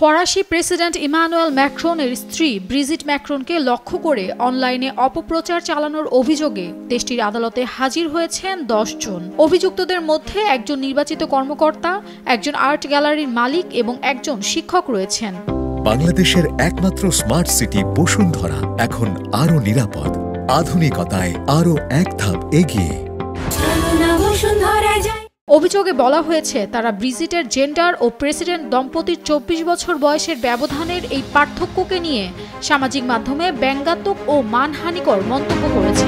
ফরাসি president Emmanuel ম্যাক্রনের স্ত্রী Brigitte ম্যাক্রনকে লক্ষ্য করে অনলাইনে অপপ্রচার চালানোর অভিযোগে দেশটির আদালতে হাজির হয়েছেন ১০ জন। অভিযুক্তদের মধ্যে একজন নির্বাচিত কর্মকর্তা, একজন আর্ট গ্যালারির মালিক এবং একজন শিক্ষক রয়েছেন। বাংলাদেশের একমাত্র স্মার্ট সিটি বসুন্ধরা এখন আরো নিরাপদ, আধুনিকতায় আরো এক ধাপ এগিয়ে। অভিযোগে বলা হয়েছে, তারা ব্রিজিটের জেন্ডার ও প্রেসিডেন্ট দম্পতির ২৪ বছর বয়সের ব্যবধানের এই পার্থক্যকে নিয়ে সামাজিক মাধ্যমে ব্যঙ্গাত্মক ও মানহানিকর মন্তব্য করেছে।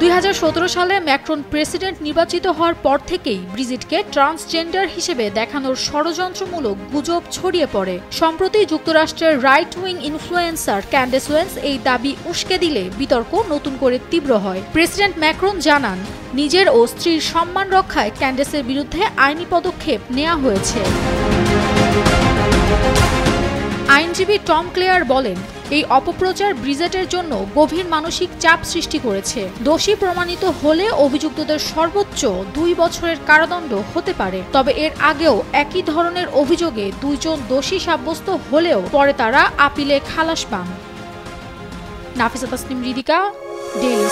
২০১৭ সালে ম্যাক্রন প্রেসিডেন্ট নির্বাচিত হওয়ার পর থেকেই ব্রিজিটকে ট্রান্সজেন্ডার হিসেবে দেখানোর ষড়যন্ত্রমূলক গুজব ছড়িয়ে পড়ে। সম্প্রতি যুক্তরাষ্ট্রের right wing influencer Candace Weil's এই দাবি উস্কে দিলে বিতর্ক নতুন করে তীব্র হয়। প্রেসিডেন্ট ম্যাক্রন জানান, নিজের ও স্ত্রীর সম্মান রক্ষায় ক্যান্ডেসের বিরুদ্ধে আইনি পদক্ষেপ নেওয়া হয়েছে। আইনজীবী টম ক্লেয়ার বলেন, এই অপপ্রচার ব্রিজেটের জন্য গভীর মানসিক চাপ সৃষ্টি করেছে। দোষী প্রমাণিত হলে অভিযুক্তদের সর্বোচ্চ ২ বছরের কারাদণ্ড হতে পারে। তবে এর আগেও একই ধরনের অভিযোগে ২ জন দোষী সাব্যস্ত হলেও পরে তারা আপিলে খালাস পান। নাফিসা তাসনিম রিদিকা, ডেইলি